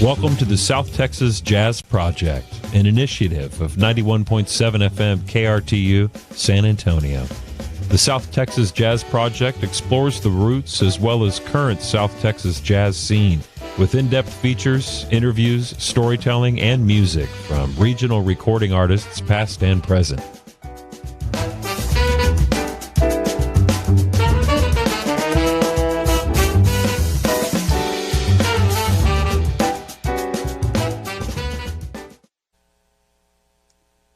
Welcome to the South Texas Jazz Project, an initiative of 91.7 FM KRTU, San Antonio. The South Texas Jazz Project explores the roots as well as current South Texas jazz scene with in-depth features, interviews, storytelling, and music from regional recording artists past and present.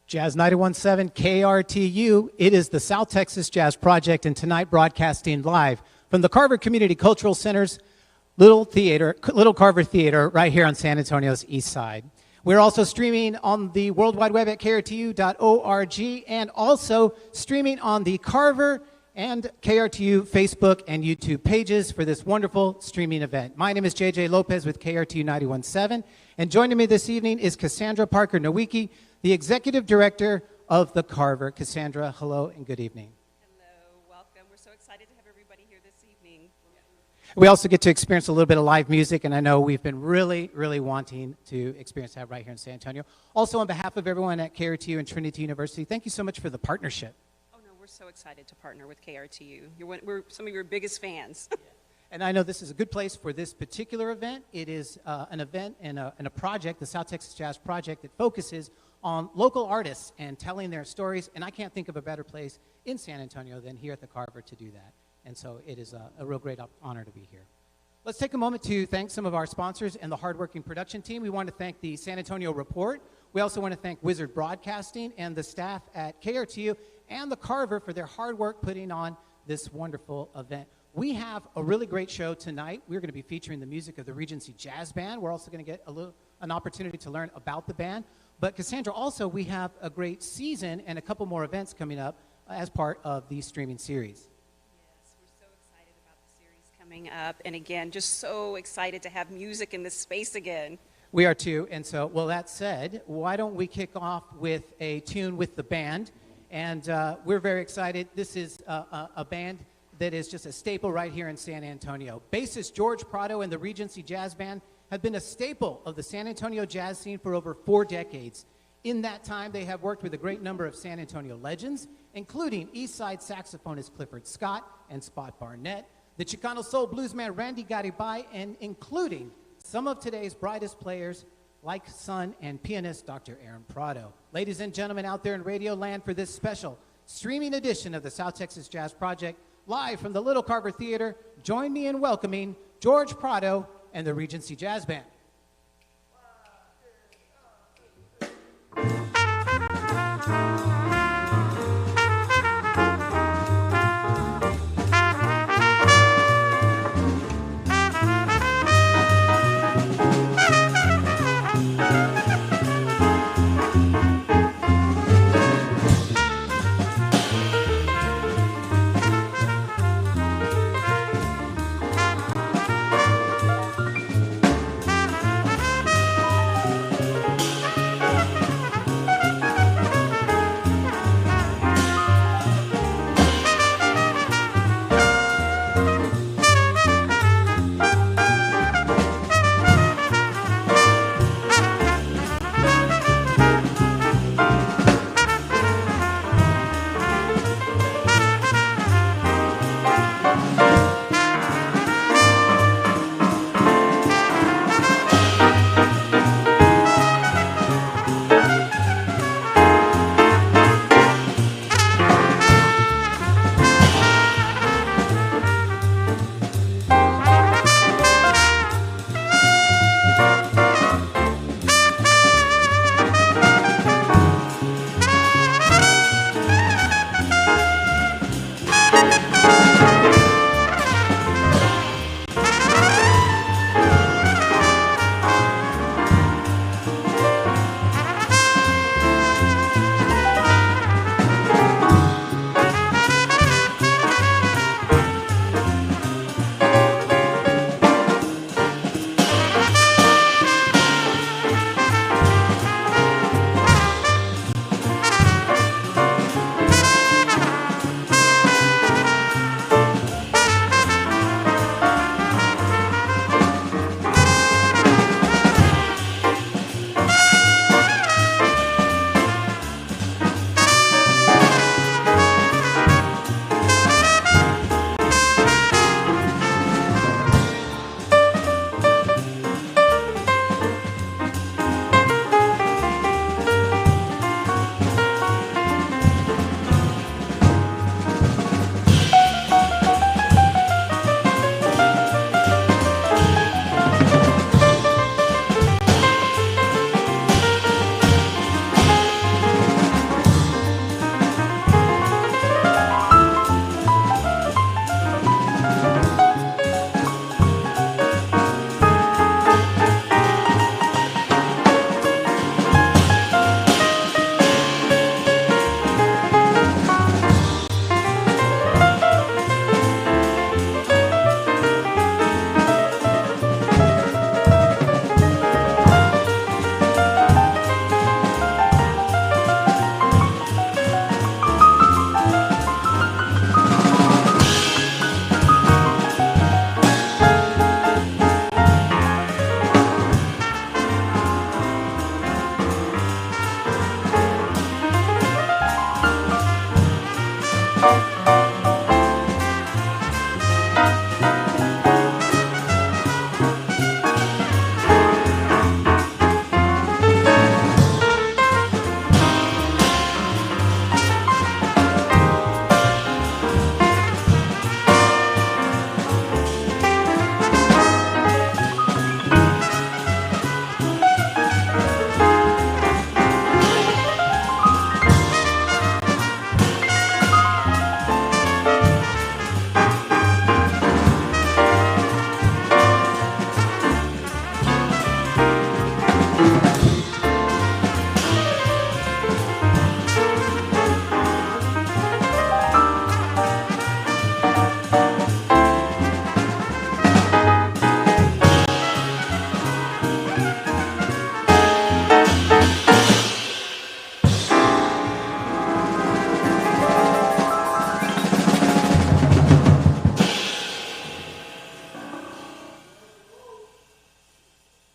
Jazz 91.7 KRTU. It is the South Texas Jazz Project, and tonight broadcasting live from the Carver Community Cultural Center's Little Carver Theater right here on San Antonio's east side. We're also streaming on the World Wide Web at krtu.org and also streaming on the Carver and KRTU Facebook and YouTube pages for this wonderful streaming event. My name is JJ Lopez with KRTU 91.7, and joining me this evening is Cassandra Parker Nowicki, the Executive Director of the Carver. Cassandra, hello and good evening. Hello, welcome. We're so excited to have everybody here this evening. We also get to experience a little bit of live music, and I know we've been really, really wanting to experience that right here in San Antonio. Also, on behalf of everyone at KRTU and Trinity University, thank you so much for the partnership. Oh, no, we're so excited to partner with KRTU. We're some of your biggest fans. And I know this is a good place for this particular event. It is an event and a project, the South Texas Jazz Project, that focuses on local artists and telling their stories. And I can't think of a better place in San Antonio than here at the Carver to do that. And so it is a real great honor to be here. Let's take a moment to thank some of our sponsors and the hardworking production team. We want to thank the San Antonio Report. We also want to thank Wizard Broadcasting and the staff at KRTU and the Carver for their hard work putting on this wonderful event. We have a really great show tonight. We're going to be featuring the music of the Regency Jazz Band. We're also going to get an opportunity to learn about the band. But Cassandra, also we have a great season and a couple more events coming up as part of the streaming series. Yes, we're so excited about the series coming up. And again, just so excited to have music in this space again. We are too. And so, well, that said, why don't we kick off with a tune with the band? And we're very excited. This is a band that is just a staple right here in San Antonio. Bassist George Prado and the Regency Jazz Band have been a staple of the San Antonio jazz scene for over 4 decades. In that time, they have worked with a great number of San Antonio legends, including Eastside saxophonist Clifford Scott and Spot Barnett, the Chicano soul bluesman Randy Garibay, and including some of today's brightest players like son and pianist Dr. Aaron Prado. Ladies and gentlemen out there in Radio Land, for this special streaming edition of the South Texas Jazz Project, live from the Little Carver Theater, join me in welcoming George Prado and the Regency Jazz Band.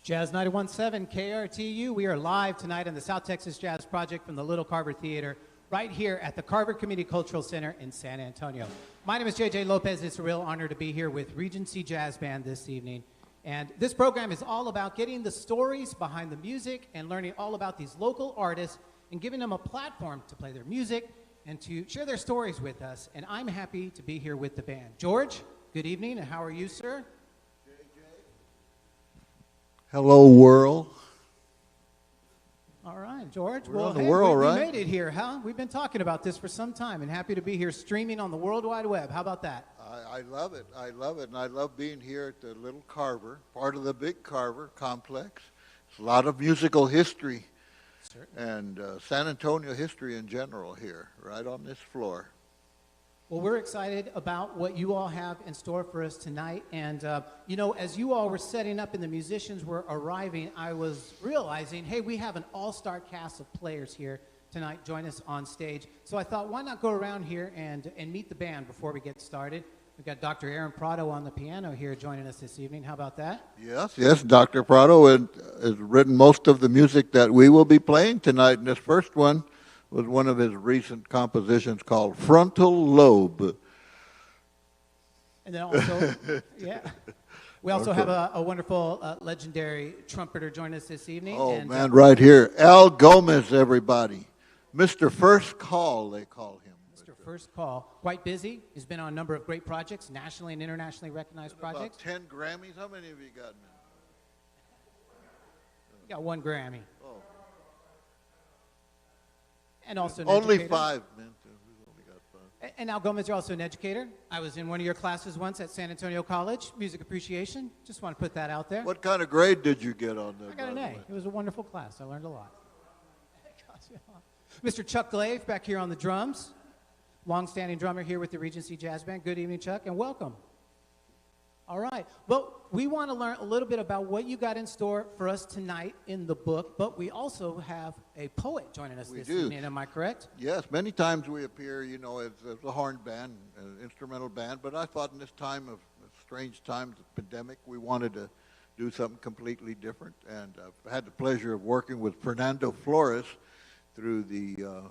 Jazz 91.7 KRTU. We are live tonight on the South Texas Jazz Project from the Little Carver Theater, right here at the Carver Community Cultural Center in San Antonio. My name is JJ Lopez. It's a real honor to be here with Regency Jazz Band this evening. And this program is all about getting the stories behind the music and learning all about these local artists and giving them a platform to play their music and to share their stories with us. And I'm happy to be here with the band. George, good evening, and how are you, sir? Hello, world. All right, George. We're on the world, we right? made it here, huh? We've been talking about this for some time and happy to be here streaming on the World Wide Web. How about that? I love it. I love it. And I love being here at the Little Carver, part of the Big Carver complex. It's a lot of musical history and San Antonio history in general here, right on this floor. Well, we're excited about what you all have in store for us tonight. And, you know, as you all were setting up and the musicians were arriving, I was realizing, hey, we have an all-star cast of players here tonight join us on stage. So I thought, why not go around here and meet the band before we get started? We've got Dr. Aaron Prado on the piano here joining us this evening. How about that? Yes, Dr. Prado has written most of the music that we will be playing tonight. And this first one was one of his recent compositions called Frontal Lobe. And then also, yeah, we also have a wonderful legendary trumpeter join us this evening. Oh, and, man, right here. Al Gomez, everybody. Mr. First Call, they call him. Mr. First Call, quite busy. He's been on a number of great projects, nationally and internationally recognized projects. About 10 Grammys. How many have you gotten? You got 1 Grammy. Oh. And also an Only educator. 5, man. We've only got 5. And Al Gomez, you're also an educator. I was in one of your classes once at San Antonio College, music appreciation. Just want to put that out there. What kind of grade did you get on that? I got an A. It was a wonderful class. I learned a lot. Mr. Chuck Glaive back here on the drums. Long-standing drummer here with the Regency Jazz Band. Good evening, Chuck, and welcome. All right. Well, we want to learn a little bit about what you got in store for us tonight in the book, but we also have a poet joining us this evening. Am I correct? Yes. Many times we appear, you know, as a horn band, an instrumental band, but I thought in this time of strange times, the pandemic, we wanted to do something completely different. And I've had the pleasure of working with Fernando Flores through the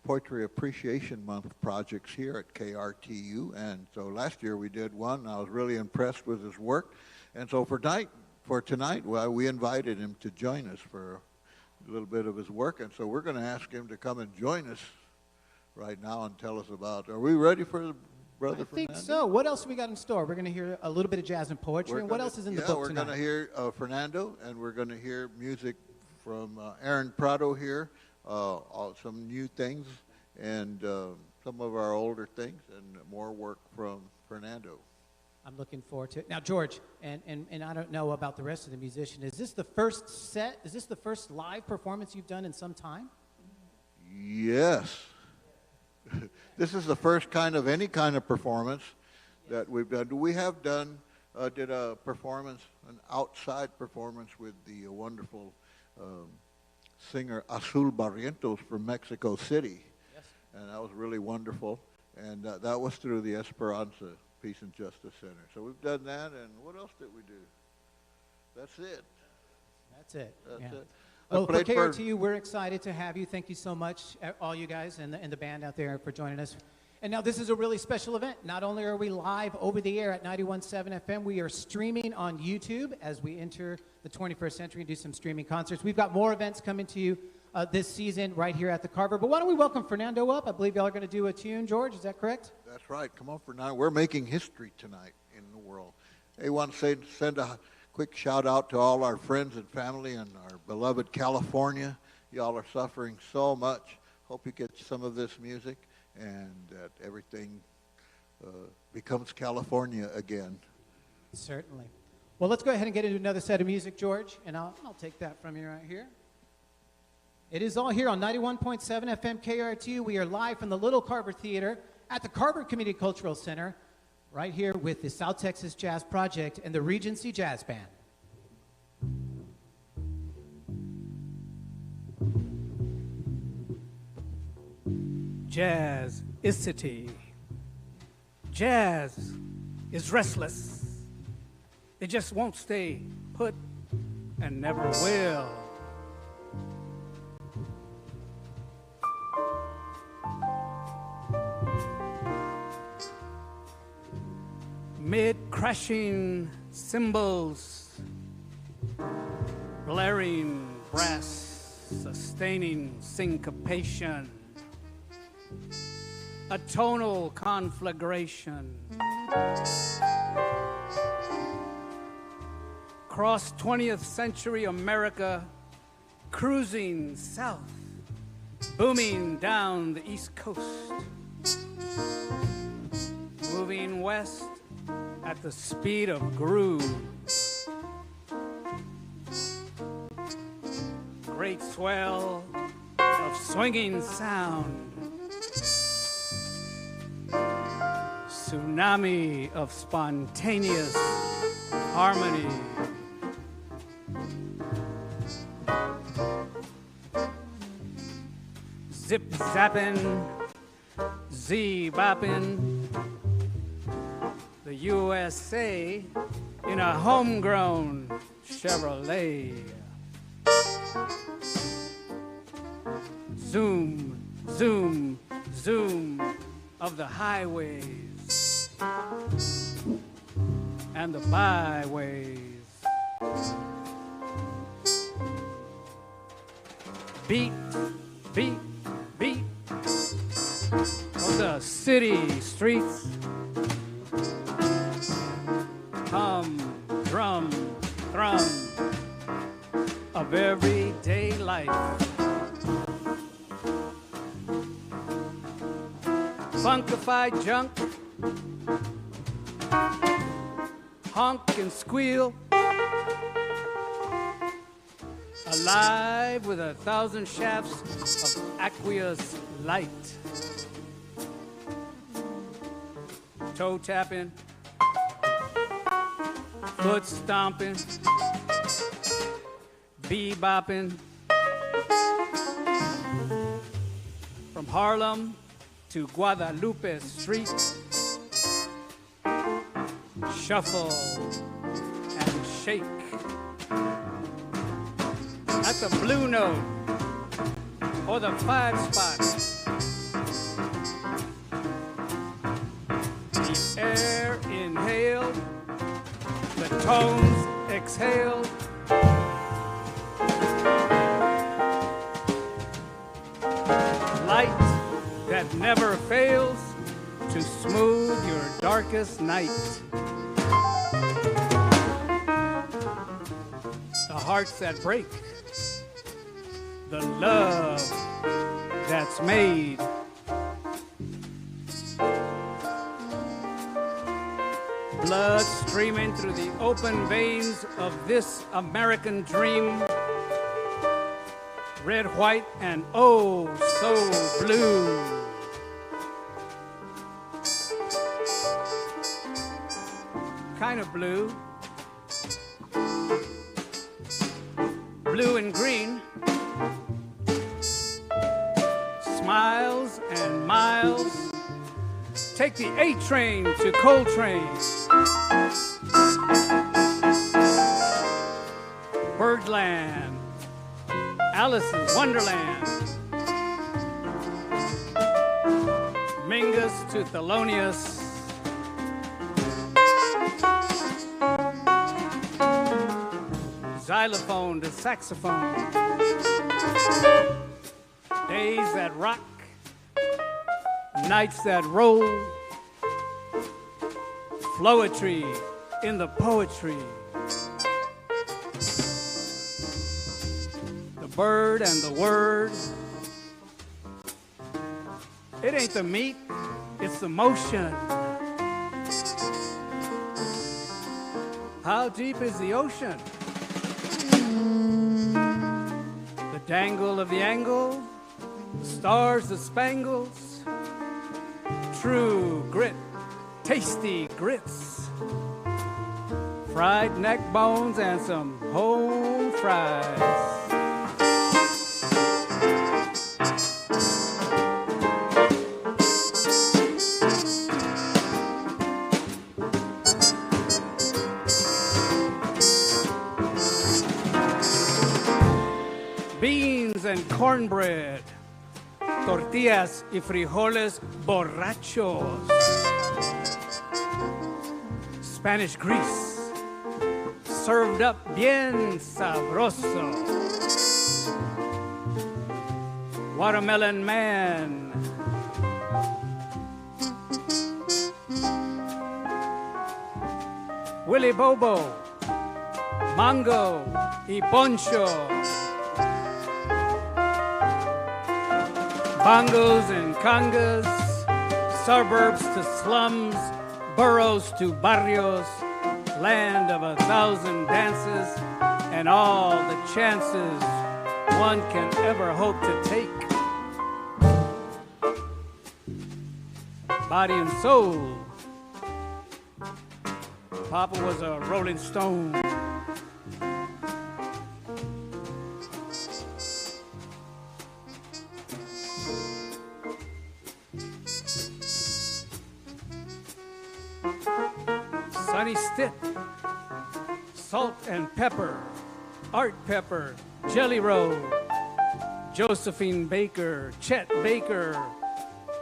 Poetry Appreciation Month projects here at KRTU. And so last year we did one. I was really impressed with his work. And so for tonight, well, we invited him to join us for a little bit of his work. And so we're going to ask him to come and join us right now and tell us about, are we ready for Brother Fernando? I think so. What else we got in store? We're going to hear a little bit of jazz and poetry. And what else is in the book tonight? We're going to hear Fernando, and we're going to hear music from Aaron Prado here. Some new things and some of our older things and more work from Fernando. I'm looking forward to it. Now, George, and I don't know about the rest of the musicians, is this the first set? Is this the first live performance you've done in some time? Yes. This is the first any kind of performance that we've done. We have done, did a performance, an outside performance with the wonderful singer Azul Barrientos from Mexico City. Yes. And that was really wonderful. And that was through the Esperanza Peace and Justice Center. So we've done that, and what else did we do? That's it. That's it. That's it. Well, for KRTU, we're excited to have you. Thank you so much, all you guys and the band out there for joining us. And now this is a really special event. Not only are we live over the air at 91.7 FM, we are streaming on YouTube as we enter the 21st century and do some streaming concerts. We've got more events coming to you this season right here at the Carver. But why don't we welcome Fernando up? I believe y'all are going to do a tune, George. Is that correct? That's right. Come on, Fernando. We're making history tonight in the world. Hey, I want to send a quick shout out to all our friends and family in our beloved California. Y'all are suffering so much. Hope you get some of this music and that everything becomes California again. Certainly. Well, let's go ahead and get into another set of music, George, and I'll take that from you right here. It is all here on 91.7 FM KRTU. We are live from the Little Carver Theater at the Carver Community Cultural Center, right here with the South Texas Jazz Project and the Regency Jazz Band. Jazz is city. Jazz is restless. It just won't stay put and never will. Mid crashing cymbals, blaring brass, sustaining syncopation, a tonal conflagration. Across 20th century America, cruising south, booming down the East Coast, moving west at the speed of groove. Great swell of swinging sound, tsunami of spontaneous harmony. Zip zapping, Z-bopping, the USA in a homegrown Chevrolet. Zoom, zoom, zoom of the highways and the byways. Beat, beat, beat of the city streets. Hum, drum, thrum of everyday life. Funkified junk, honk and squeal, alive with 1,000 shafts of aqueous light. Toe tapping, foot stomping, bebopping, from Harlem to Guadalupe Street, shuffle and shake. At the blue note or the 5-spot, the air inhaled, the tones exhaled. Light that never fails to smooth your darkest night. The hearts that break, the love that's made. Blood streaming through the open veins of this American dream. Red, white, and oh so blue. Kind of blue. Blue and green. Smiles and miles. Take the A train to Coltrane. Birdland. Alice's Wonderland. Mingus to Thelonious. Xylophone to saxophone. Days that rock, nights that roll. Flowetry in the poetry. The bird and the word. It ain't the meat, it's the motion. How deep is the ocean? The dangle of the angle, the stars, the spangles, true grit, tasty grits, fried neck bones and some home fries. cornbread, tortillas y frijoles borrachos, Spanish grease, served up bien sabroso, Watermelon Man, Willy Bobo, Mango y Poncho, bongos and congas, suburbs to slums, boroughs to barrios, land of 1,000 dances, and all the chances one can ever hope to take. Body and soul. Papa was a Rolling Stone. Sonny Stitt, Salt and Pepper, Art Pepper, Jelly Roll, Josephine Baker, Chet Baker,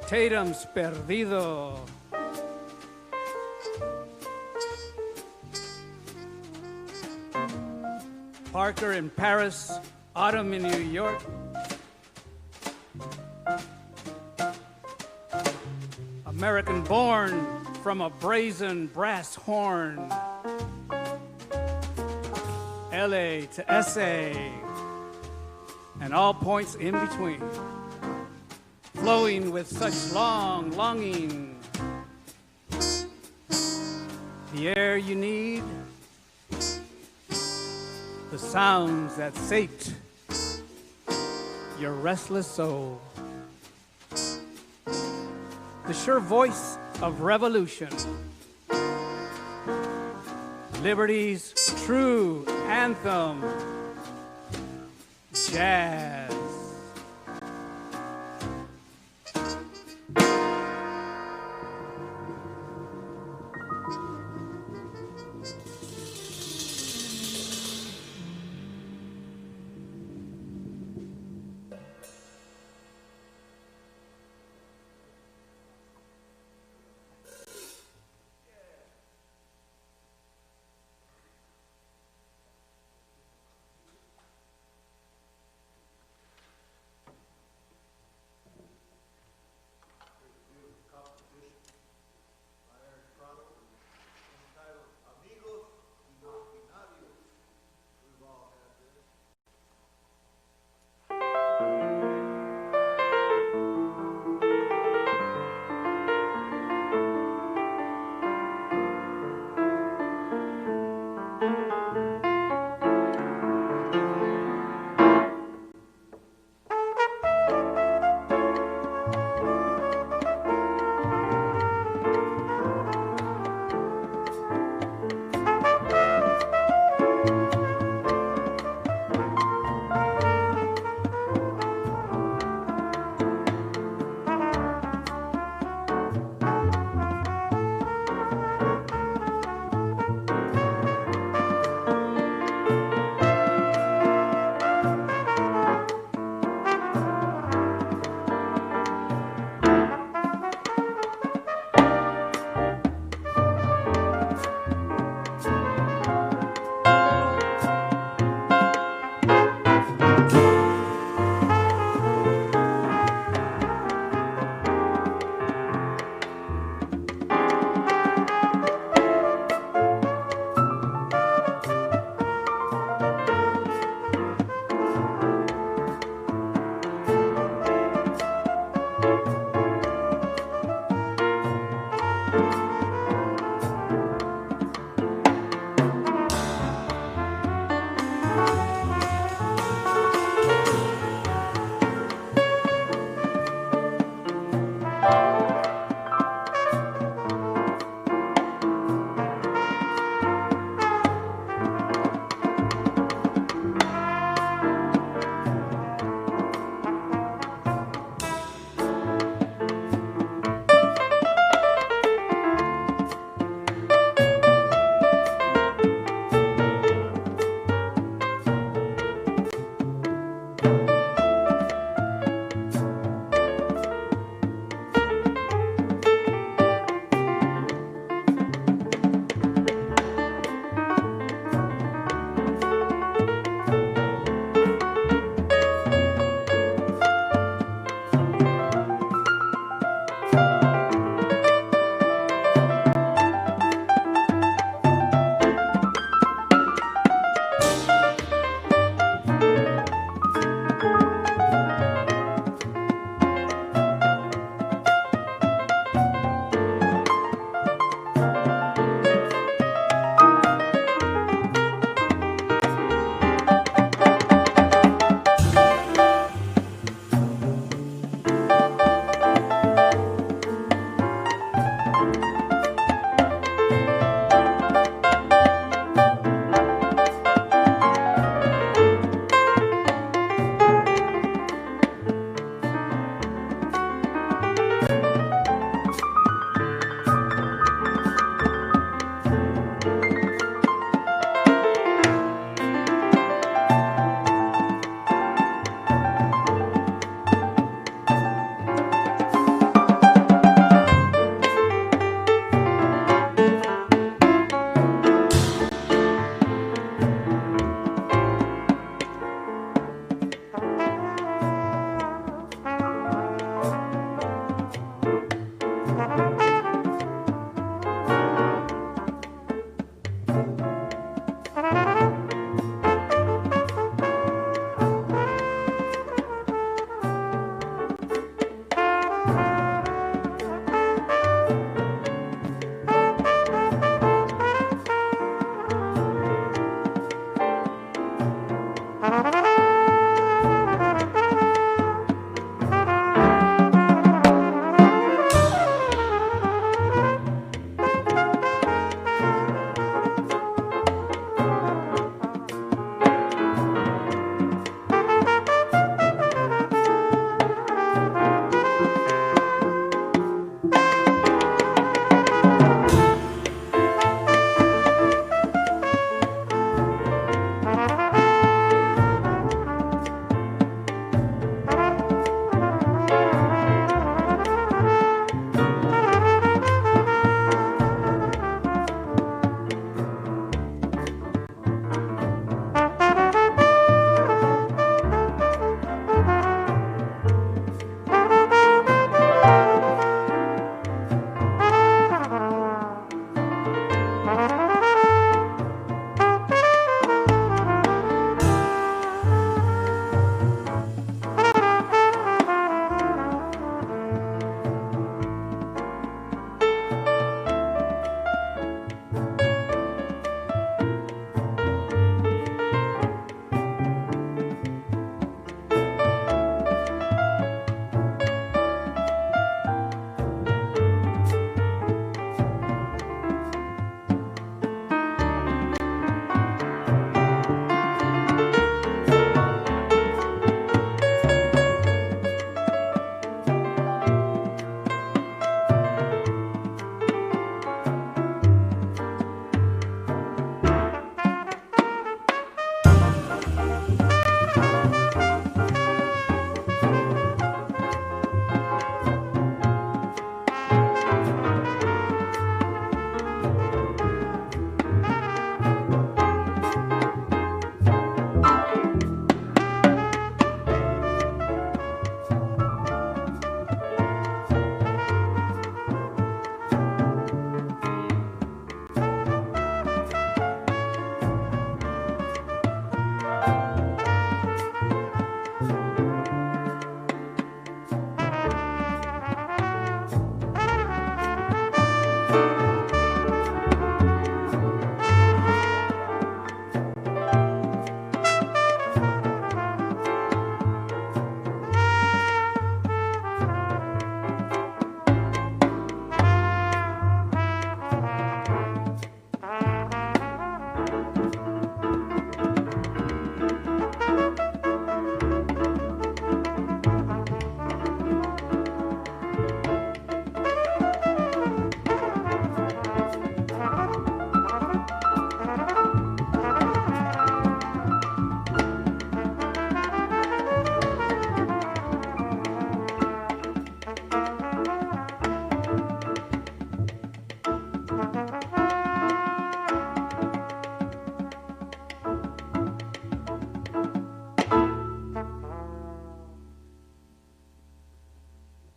Tatum's Perdido. Parker in Paris, Autumn in New York. American born from a brazen brass horn. LA to SA, and all points in between. Flowing with such long longing. The air you need, the sounds that sate your restless soul. The sure voice of revolution. Liberty's true anthem, jazz.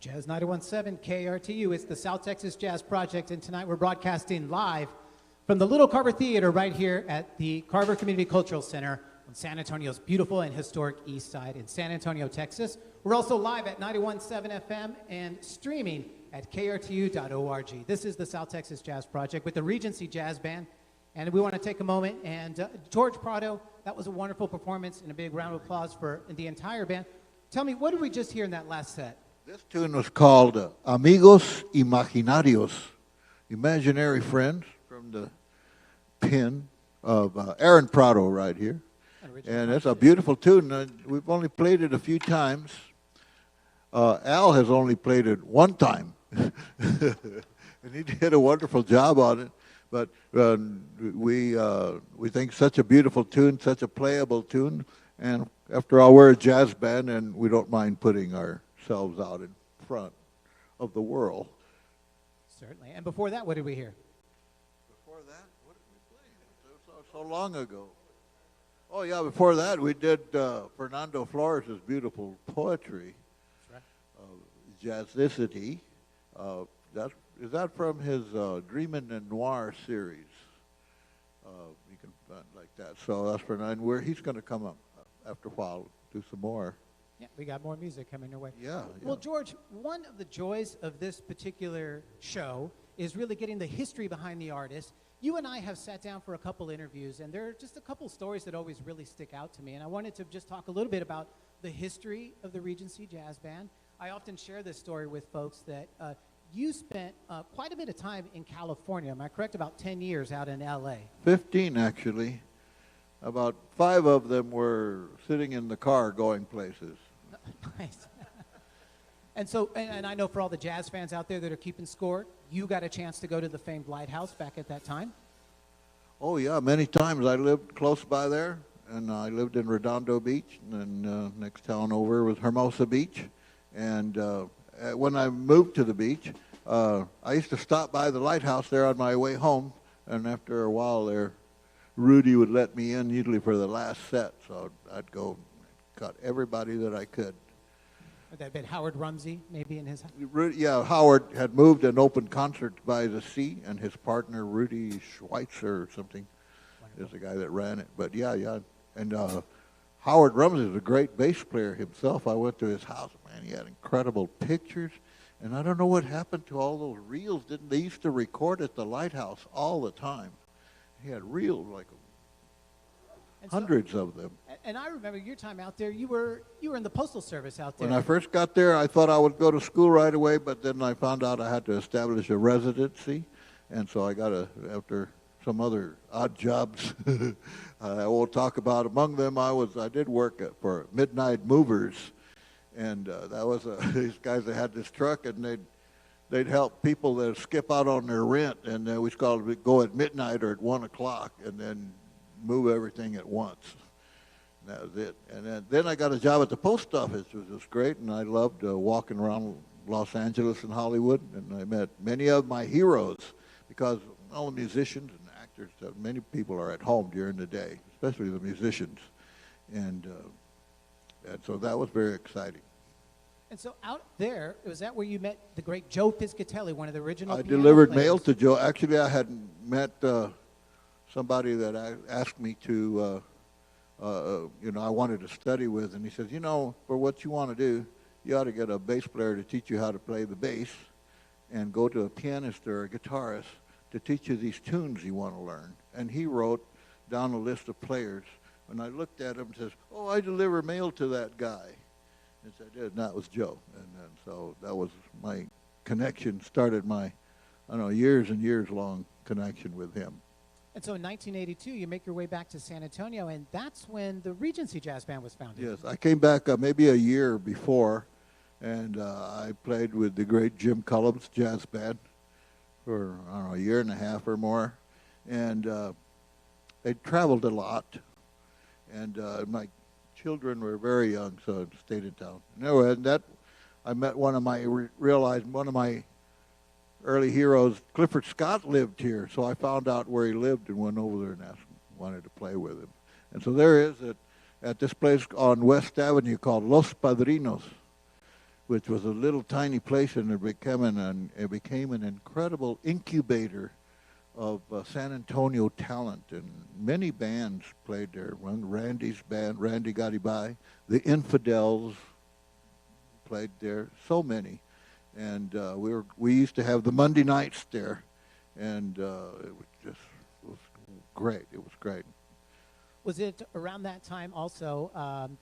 Jazz 91.7 KRTU. It's the South Texas Jazz Project, and tonight we're broadcasting live from the Little Carver Theater right here at the Carver Community Cultural Center on San Antonio's beautiful and historic east side in San Antonio, Texas. We're also live at 91.7 FM and streaming at krtu.org. This is the South Texas Jazz Project with the Regency Jazz Band, and we want to take a moment and George Prado, that was a wonderful performance, and a big round of applause for the entire band. Tell me, what did we just hear in that last set? This tune was called Amigos Imaginarios, Imaginary Friends, from the pen of Aaron Prado right here. And it's a beautiful tune. We've only played it a few times. Al has only played it one time. And he did a wonderful job on it. But we think such a beautiful tune, such a playable tune. And after all, we're a jazz band, and we don't mind putting ourselves out in front of the world. Certainly. And before that, what did we hear? Before that, what did we play? It was so long ago. Oh, yeah, before that, we did Fernando Flores' beautiful poetry, Jazzicity. Is that from his Dreamin' and Noir series? You can find like that. So that's Fernando. He's going to come up after a while, do some more. Yeah, we got more music coming your way. Yeah. Well, George, one of the joys of this particular show is really getting the history behind the artist. You and I have sat down for a couple interviews, and there are just a couple stories that always really stick out to me. And I wanted to just talk a little bit about the history of the Regency Jazz Band. I often share this story with folks that you spent quite a bit of time in California. Am I correct? About 10 years out in L.A. 15, actually. About 5 of them were sitting in the car going places. Nice. And so, and I know for all the jazz fans out there that are keeping score, you got a chance to go to the famed Lighthouse back at that time? Oh, yeah, many times. I lived close by there, and I lived in Redondo Beach, and then next town over was Hermosa Beach. And when I moved to the beach, I used to stop by the Lighthouse there on my way home, and after a while there, Rudy would let me in usually for the last set, so I'd go cut everybody that I could. Would that have been Howard Rumsey, maybe in his... Yeah, Howard had moved and opened concerts by the sea, and his partner, Rudy Schweitzer or something, is the guy that ran it. But yeah. And Howard Rumsey is a great bass player himself. I went to his house, man, he had incredible pictures. And I don't know what happened to all those reels. They used to record at the Lighthouse all the time. He had reels, like hundreds of them. And I remember your time out there, you were in the Postal Service out there. When I first got there, I thought I would go to school right away, but then I found out I had to establish a residency, and so I got after some other odd jobs, I won't talk about. Among them, I did work for Midnight Movers, and that was these guys that had this truck, and they'd help people that skip out on their rent, and we called it go at midnight or at 1 o'clock, and then move everything at once. And that was it. And then I got a job at the post office, which was great, and I loved walking around Los Angeles and Hollywood, and I met many of my heroes, because all the musicians and actors, many people are at home during the day, especially the musicians. And so that was very exciting. And so out there, was that where you met the great Joe Piscatelli, one of the original piano delivered players? mail to Joe. Actually, I had met somebody that asked me to, I wanted to study with, and he says, for what you want to do, you ought to get a bass player to teach you how to play the bass, and go to a pianist or a guitarist to teach you these tunes you want to learn. And he wrote down a list of players. When I looked at him, and says, "Oh, I deliver mail to that guy." And so I did, and that was Joe. And so that was my connection, started my, years and years long connection with him. And so in 1982, you make your way back to San Antonio, and that's when the Regency Jazz Band was founded. Yes, I came back maybe a year before, and I played with the great Jim Cullum's jazz band for, a year and a half or more. And they traveled a lot, and my children were very young, so I stayed in town. Anyway, I met realized one of my early heroes, Clifford Scott, lived here, so I found out where he lived and went over there and wanted to play with him. And so there is at this place on West Avenue called Los Padrinos, which was a little tiny place, and it became an incredible incubator of San Antonio talent, and many bands played there. One, Randy's band, Randy Garibay, the Infidels played there. So many, and we used to have the Monday nights there, and it was great. It was great. Was it around that time also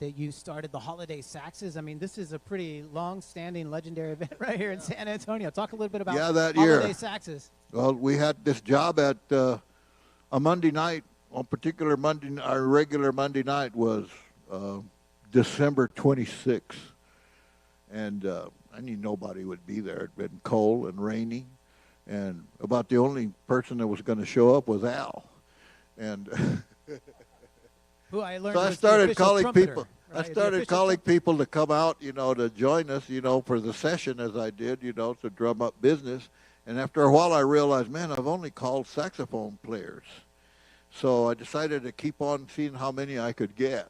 that you started the Holiday Saxes? I mean, this is a pretty long-standing, legendary event right here in San Antonio. Talk a little bit about that Holiday year. Saxes. Well, we had this job at a Monday night. On particular Monday, our regular Monday night was December 26th, and I knew nobody would be there. It'd been cold and rainy, and about the only person that was going to show up was Al, and. Who I learned So I was the started official calling trumpeter, people. right? I The started official calling people to come out, to join us, for the session as I did, to drum up business. And after a while, I realized, man, I've only called saxophone players. So I decided to keep on seeing how many I could get,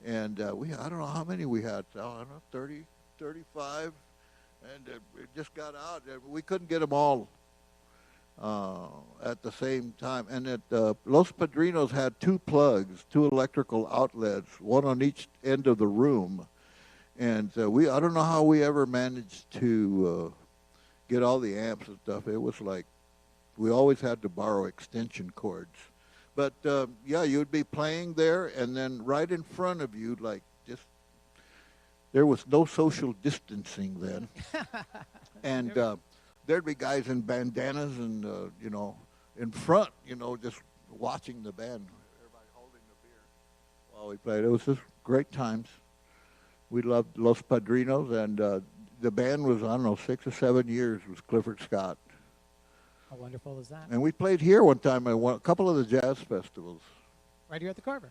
And I don't know how many we had. I don't know, 30, 35. And it just got out. We couldn't get them all at the same time. And Los Padrinos had two plugs, two electrical outlets, one on each end of the room. And I don't know how we ever managed to get all the amps and stuff. It was like we always had to borrow extension cords. But, you'd be playing there, and then right in front of you, there was no social distancing then. And there'd be guys in bandanas and, in front, just watching the band. Everybody holding the beer while we played. It was just great times. We loved Los Padrinos, and the band was, 6 or 7 years, was Clifford Scott. How wonderful is that? And we played here one time at a couple of the jazz festivals. Right here at the Carver.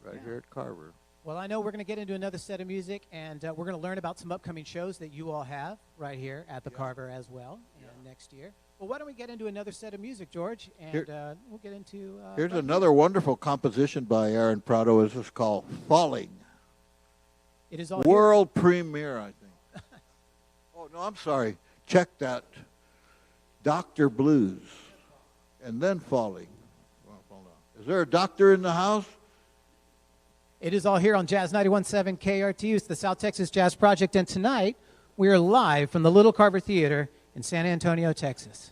Right here at Carver. Well, I know we're going to get into another set of music, and we're going to learn about some upcoming shows that you all have right here at the Carver as well, and next year. Well, why don't we get into another set of music, George, and we'll get into... Here's another wonderful composition by Aaron Prado. This is called Falling. It is all World premiere, I think. Oh, no, I'm sorry. Check that. Dr. Blues, and then Falling. Well, hold on. Is there a doctor in the house? It is all here on Jazz 91.7 KRTU. It's the South Texas Jazz Project, and tonight we are live from the Little Carver Theater in San Antonio, Texas.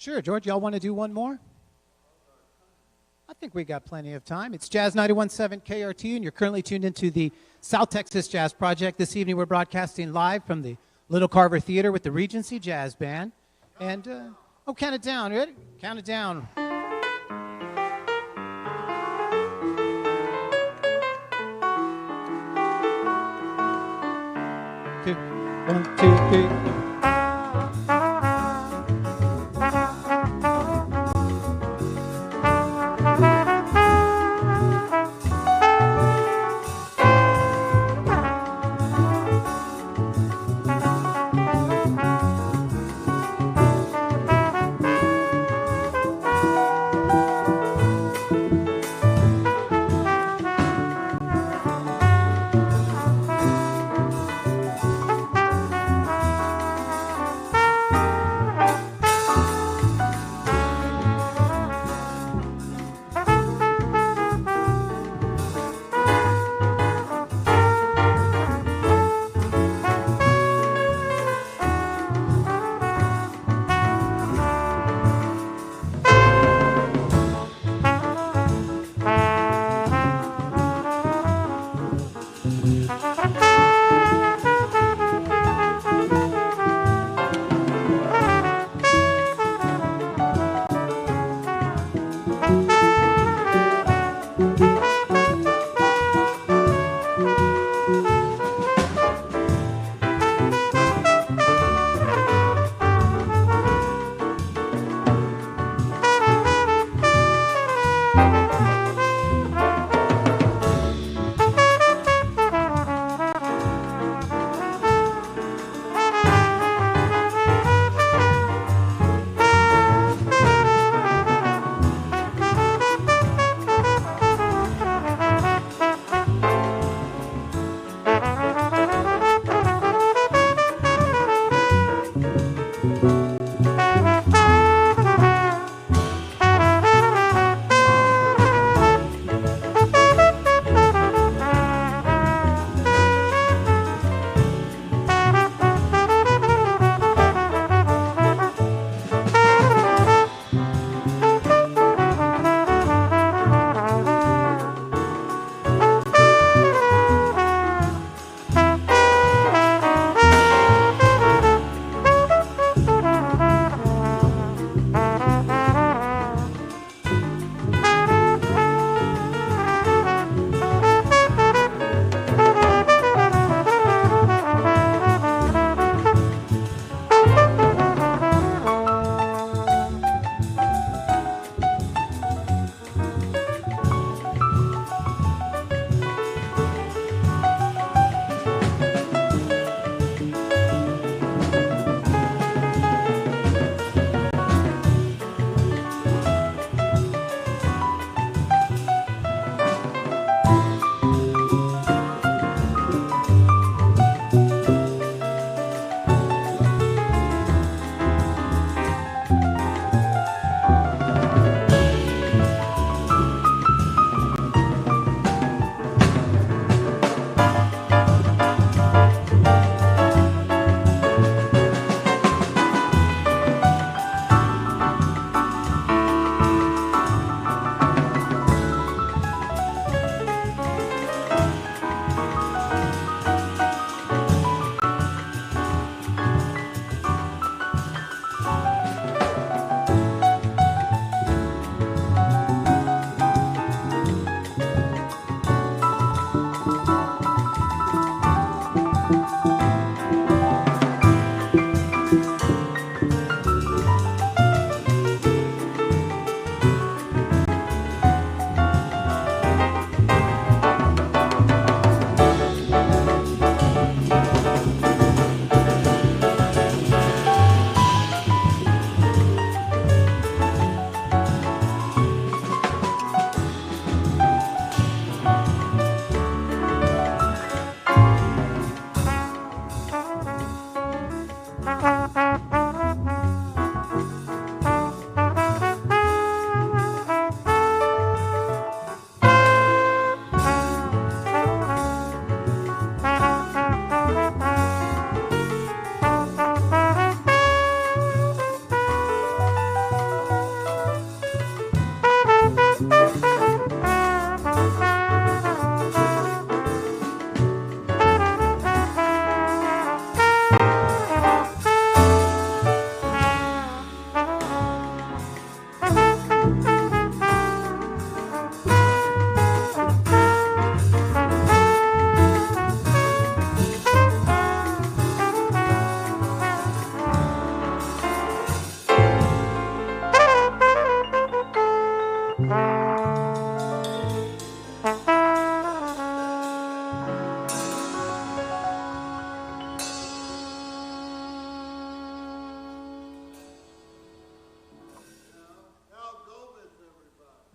Sure, George, y'all want to do one more? I think we got plenty of time. It's Jazz 91.7 KRTU, and you're currently tuned into the South Texas Jazz Project. This evening we're broadcasting live from the Little Carver Theater with the Regency Jazz Band. And, count it down. Ready? Count it down. 2, 1, 2, 3.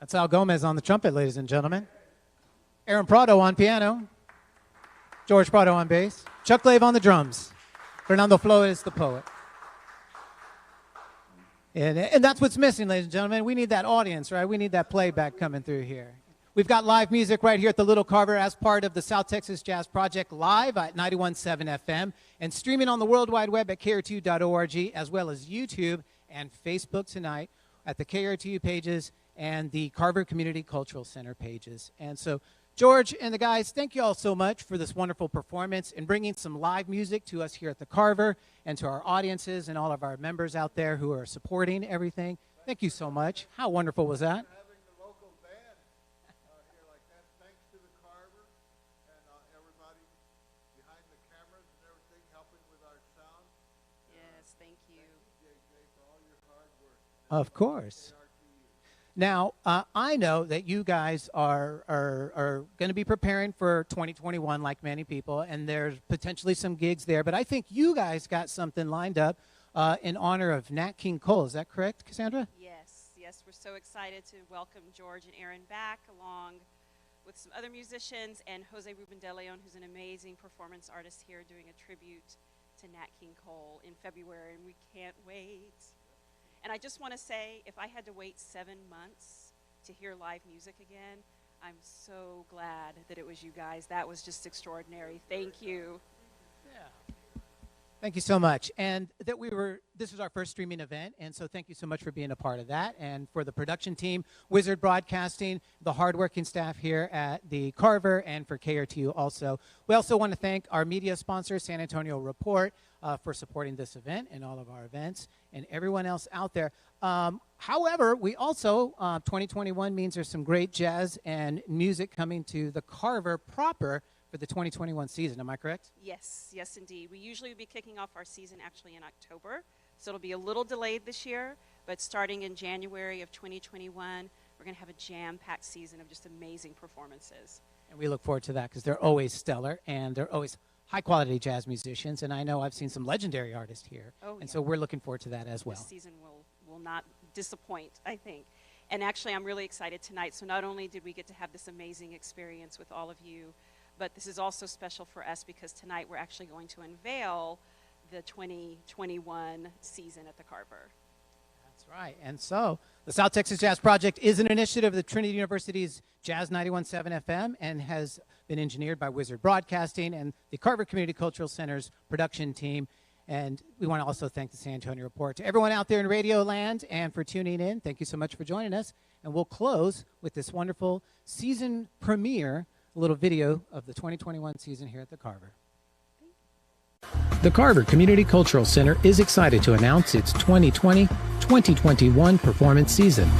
That's Al Gomez on the trumpet, ladies and gentlemen. Aaron Prado on piano. George Prado on bass. Chuck Glave on the drums. Fernando Flores, the poet. And that's what's missing, ladies and gentlemen. We need that audience, right? We need that playback coming through here. We've got live music right here at the Little Carver as part of the South Texas Jazz Project, live at 91.7 FM and streaming on the World Wide Web at KRTU.org, as well as YouTube and Facebook tonight at the KRTU pages and the Carver Community Cultural Center pages. And so, George and the guys, thank you all so much for this wonderful performance and bringing some live music to us here at the Carver and to our audiences and all of our members out there who are supporting everything. Thank you so much. How wonderful was that? Having the local band here like that, thanks to the Carver and everybody behind the cameras and everything helping with our sound. Yes, thank you. JJ, for all your hard work. Of course. Now, I know that you guys are going to be preparing for 2021 like many people, and there's potentially some gigs there, but I think you guys got something lined up in honor of Nat King Cole. Is that correct, Cassandra? Yes, yes, we're so excited to welcome George and Aaron back, along with some other musicians, and Jose Ruben de Leon, who's an amazing performance artist here, doing a tribute to Nat King Cole in February, and we can't wait. And I just want to say, if I had to wait 7 months to hear live music again, I'm so glad that it was you guys. That was just extraordinary. Thank you. Thank you so much. And this is our first streaming event, and so thank you so much for being a part of that. And for the production team, Wizard Broadcasting, the hardworking staff here at the Carver, and for KRTU also. We also want to thank our media sponsor, San Antonio Report, for supporting this event and all of our events, and everyone else out there. However, we also, 2021 means there's some great jazz and music coming to the Carver proper for the 2021 season. Am I correct? Yes, yes, indeed. We usually would be kicking off our season actually in October, so it'll be a little delayed this year, but starting in January of 2021, we're going to have a jam-packed season of just amazing performances. And we look forward to that because they're always stellar and they're always high-quality jazz musicians, and I know I've seen some legendary artists here, and so we're looking forward to that as well. This season will not disappoint, I think. And actually, I'm really excited tonight. So not only did we get to have this amazing experience with all of you, but this is also special for us because tonight we're actually going to unveil the 2021 season at the Carver. That's right. And so the South Texas Jazz Project is an initiative of the Trinity University's Jazz 91.7 FM and has been engineered by Wizard Broadcasting and the Carver Community Cultural Center's production team. And we want to also thank the San Antonio Report. To everyone out there in Radio Land and for tuning in, thank you so much for joining us. And we'll close with this wonderful season premiere, a little video of the 2021 season here at the Carver. The Carver Community Cultural Center is excited to announce its 2020-2021 performance season.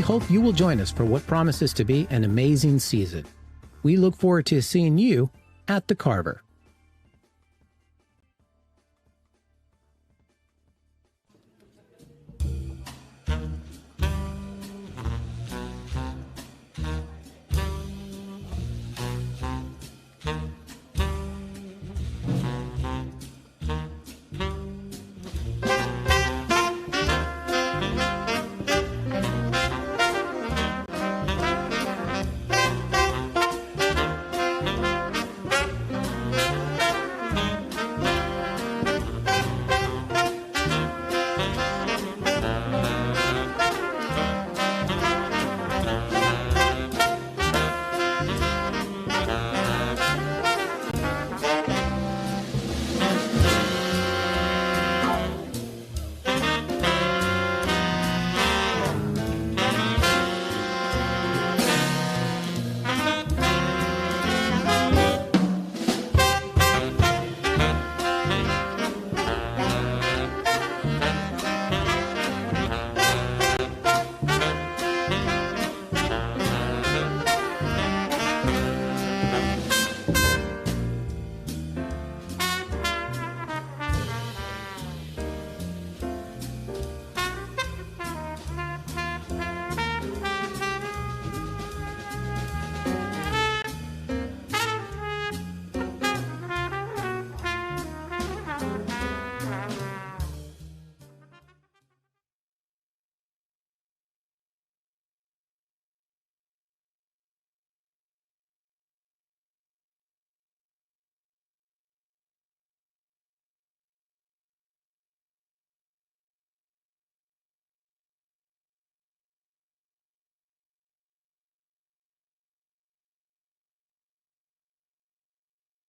hope you will join us for what promises to be an amazing season. We look forward to seeing you at the Carver.